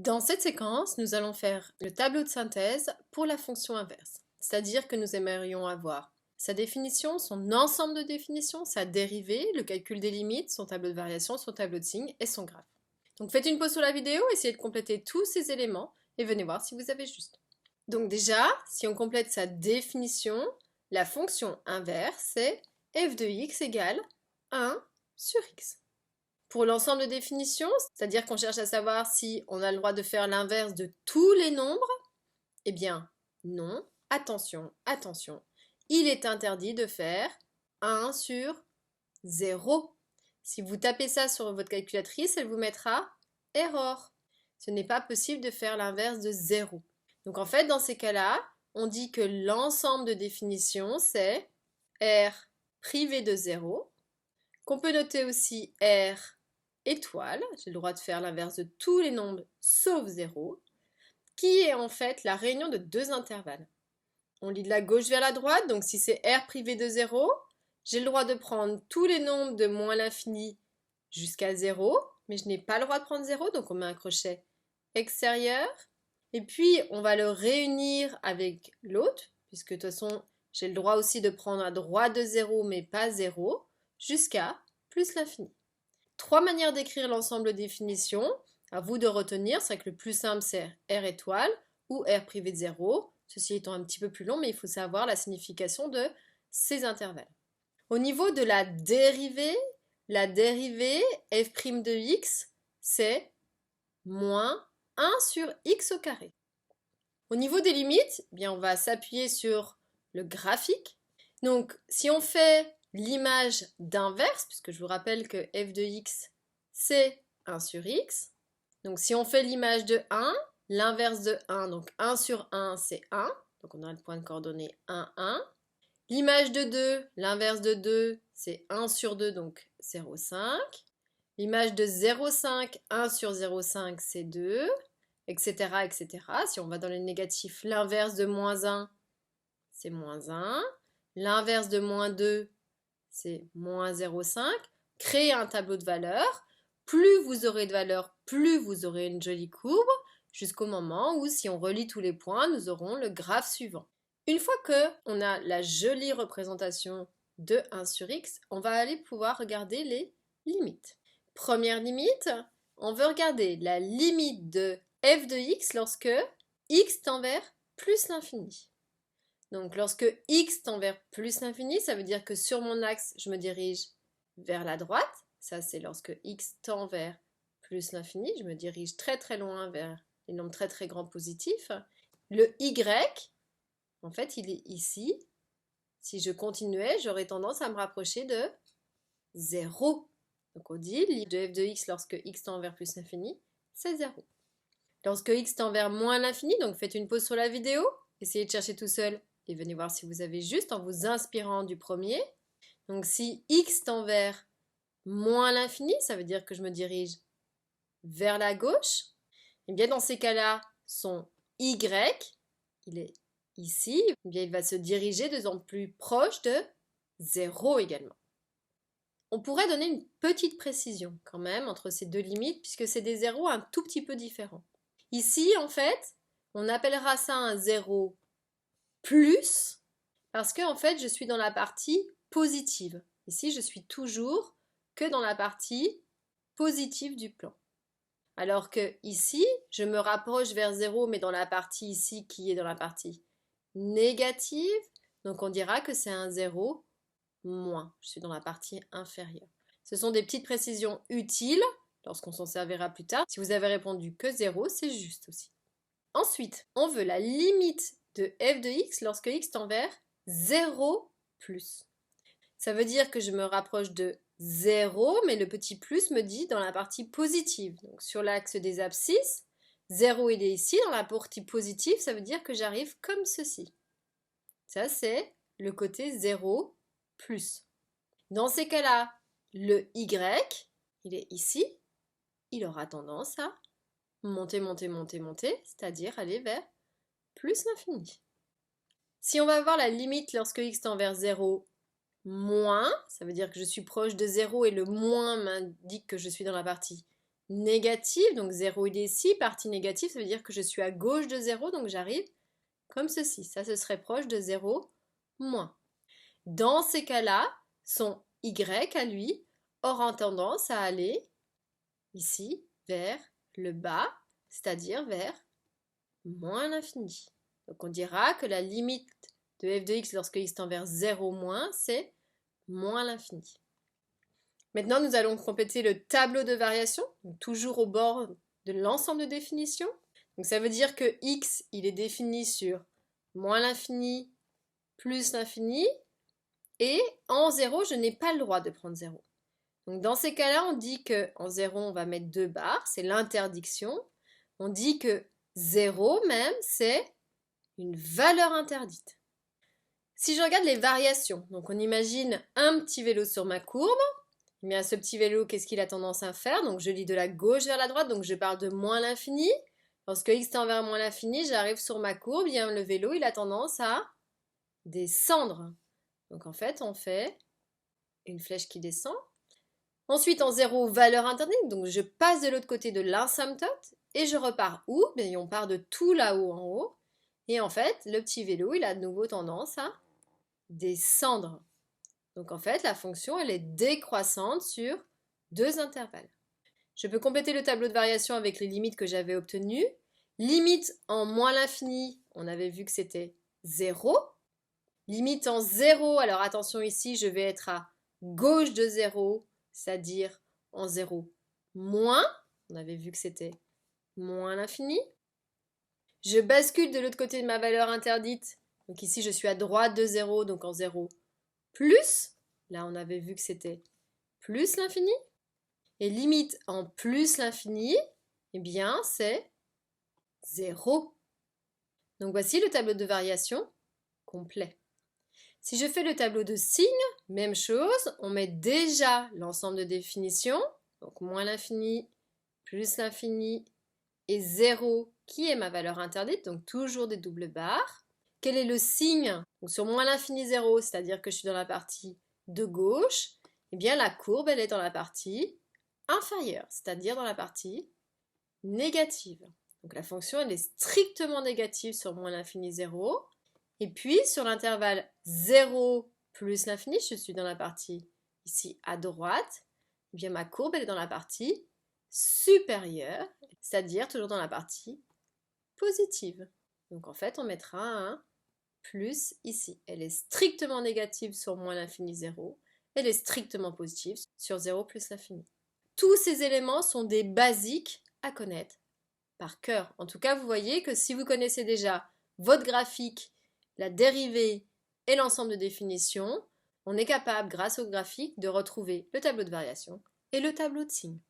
Dans cette séquence, nous allons faire le tableau de synthèse pour la fonction inverse, c'est-à-dire que nous aimerions avoir sa définition, son ensemble de définitions, sa dérivée, le calcul des limites, son tableau de variation, son tableau de signes et son graphe. Donc faites une pause sur la vidéo, essayez de compléter tous ces éléments et venez voir si vous avez juste. Donc déjà, si on complète sa définition, la fonction inverse c'est f de x égale 1 sur x. Pour l'ensemble de définitions, c'est-à-dire qu'on cherche à savoir si on a le droit de faire l'inverse de tous les nombres, eh bien non, attention, attention, il est interdit de faire 1 sur 0. Si vous tapez ça sur votre calculatrice, elle vous mettra erreur. Ce n'est pas possible de faire l'inverse de 0. Donc en fait, dans ces cas-là, on dit que l'ensemble de définitions, c'est R privé de 0, qu'on peut noter aussi R étoile, j'ai le droit de faire l'inverse de tous les nombres sauf 0, qui est en fait la réunion de deux intervalles. On lit de la gauche vers la droite, donc si c'est R privé de 0, j'ai le droit de prendre tous les nombres de moins l'infini jusqu'à 0, mais je n'ai pas le droit de prendre 0, donc on met un crochet extérieur. Et puis, on va le réunir avec l'autre, puisque de toute façon, j'ai le droit aussi de prendre un droit de 0, mais pas 0, jusqu'à plus l'infini. Trois manières d'écrire l'ensemble de définitions. À vous de retenir, c'est que le plus simple c'est R étoile ou R privé de 0. Ceci étant un petit peu plus long, mais il faut savoir la signification de ces intervalles. Au niveau de la dérivée f' de x, c'est moins 1 sur x au carré. Au niveau des limites, eh bien on va s'appuyer sur le graphique. Donc si on fait l'image d'inverse, puisque je vous rappelle que f de x, c'est 1 sur x. Donc si on fait l'image de 1, l'inverse de 1, donc 1 sur 1, c'est 1. Donc on a le point de coordonnée 1, 1. L'image de 2, l'inverse de 2, c'est 1 sur 2, donc 0,5. L'image de 0,5, 1 sur 0,5, c'est 2, etc., etc. Si on va dans les négatifs, l'inverse de moins 1, c'est moins 1. L'inverse de moins 2, c'est moins 0,5. Créez un tableau de valeurs. Plus vous aurez de valeurs, plus vous aurez une jolie courbe, jusqu'au moment où, si on relie tous les points, nous aurons le graphe suivant. Une fois qu'on a la jolie représentation de 1 sur x, on va aller pouvoir regarder les limites. Première limite, on veut regarder la limite de f de x lorsque x tend vers plus l'infini. Donc lorsque x tend vers plus l'infini, ça veut dire que sur mon axe, je me dirige vers la droite. Ça, c'est lorsque x tend vers plus l'infini. Je me dirige très très loin vers les nombres très très grands positifs. Le y, en fait, il est ici. Si je continuais, j'aurais tendance à me rapprocher de 0. Donc on dit limite de f de x lorsque x tend vers plus l'infini, c'est 0. Lorsque x tend vers moins l'infini, donc faites une pause sur la vidéo, essayez de chercher tout seul et venez voir si vous avez juste en vous inspirant du premier. Donc si x tend vers moins l'infini, ça veut dire que je me dirige vers la gauche. Et bien dans ces cas-là, son y, il est ici, et bien il va se diriger de plus en plus proche de 0 également. On pourrait donner une petite précision quand même entre ces deux limites puisque c'est des zéros un tout petit peu différents. Ici, en fait, on appellera ça un 0 plus parce que en fait, je suis dans la partie positive. Ici, je suis toujours que dans la partie positive du plan. Alors que ici, je me rapproche vers 0 mais dans la partie ici qui est dans la partie négative. Donc on dira que c'est un 0 moins. Je suis dans la partie inférieure. Ce sont des petites précisions utiles lorsqu'on s'en servira plus tard. Si vous avez répondu que 0, c'est juste aussi. Ensuite, on veut la limite de f de x lorsque x tend vers 0 plus. Ça veut dire que je me rapproche de 0, mais le petit plus me dit dans la partie positive. Donc sur l'axe des abscisses, 0 il est ici, dans la partie positive, ça veut dire que j'arrive comme ceci. Ça c'est le côté 0 plus. Dans ces cas-là, le y, il est ici, il aura tendance à monter, monter, monter, monter, c'est-à-dire aller vers plus l'infini. Si on va voir la limite lorsque x tend vers 0, moins, ça veut dire que je suis proche de 0 et le moins m'indique que je suis dans la partie négative, donc 0 il est ici, partie négative, ça veut dire que je suis à gauche de 0, donc j'arrive comme ceci. Ça, ce serait proche de 0 moins. Dans ces cas-là, son y à lui aura tendance à aller ici vers le bas, c'est-à-dire vers moins l'infini. Donc on dira que la limite de f de x lorsque x tend vers 0 moins, c'est moins l'infini. Maintenant, nous allons compléter le tableau de variation, donc toujours au bord de l'ensemble de définition. Donc ça veut dire que x, il est défini sur moins l'infini plus l'infini, et en 0, je n'ai pas le droit de prendre 0. Donc dans ces cas-là, on dit qu'en 0, on va mettre 2 barres, c'est l'interdiction. On dit que 0 même, c'est une valeur interdite. Si je regarde les variations, donc on imagine un petit vélo sur ma courbe, mais ce petit vélo, qu'est-ce qu'il a tendance à faire? Donc je lis de la gauche vers la droite, donc je parle de moins l'infini. Lorsque x tend vers moins l'infini, j'arrive sur ma courbe, bien le vélo, il a tendance à descendre. Donc en fait, on fait une flèche qui descend. Ensuite, en 0, valeur interdite, donc je passe de l'autre côté de l'asymptote et je repars où? Bien, on part de tout là-haut en haut. Et en fait, le petit vélo, il a de nouveau tendance à descendre. Donc en fait, la fonction, elle est décroissante sur 2 intervalles. Je peux compléter le tableau de variation avec les limites que j'avais obtenues. Limite en moins l'infini, on avait vu que c'était 0. Limite en 0, alors attention ici, je vais être à gauche de 0, c'est-à-dire en 0 moins. On avait vu que c'était moins l'infini. Je bascule de l'autre côté de ma valeur interdite. Donc ici, je suis à droite de 0, donc en 0 plus. Là, on avait vu que c'était plus l'infini. Et limite en plus l'infini, eh bien, c'est 0. Donc voici le tableau de variation complet. Si je fais le tableau de signes, même chose, on met déjà l'ensemble de définitions, donc moins l'infini, plus l'infini, et 0 qui est ma valeur interdite, donc toujours des doubles barres. Quel est le signe? Donc sur moins l'infini 0, c'est-à-dire que je suis dans la partie de gauche, eh bien la courbe, elle est dans la partie inférieure, c'est-à-dire dans la partie négative. Donc la fonction, elle est strictement négative sur moins l'infini 0. Et puis sur l'intervalle 0 plus l'infini, je suis dans la partie ici à droite, eh bien ma courbe, elle est dans la partie supérieure, c'est-à-dire toujours dans la partie positive. Donc en fait, on mettra un plus ici. Elle est strictement négative sur moins l'infini 0. Elle est strictement positive sur 0 plus l'infini. Tous ces éléments sont des basiques à connaître par cœur. En tout cas, vous voyez que si vous connaissez déjà votre graphique, la dérivée et l'ensemble de définitions, on est capable, grâce au graphique, de retrouver le tableau de variation et le tableau de signes.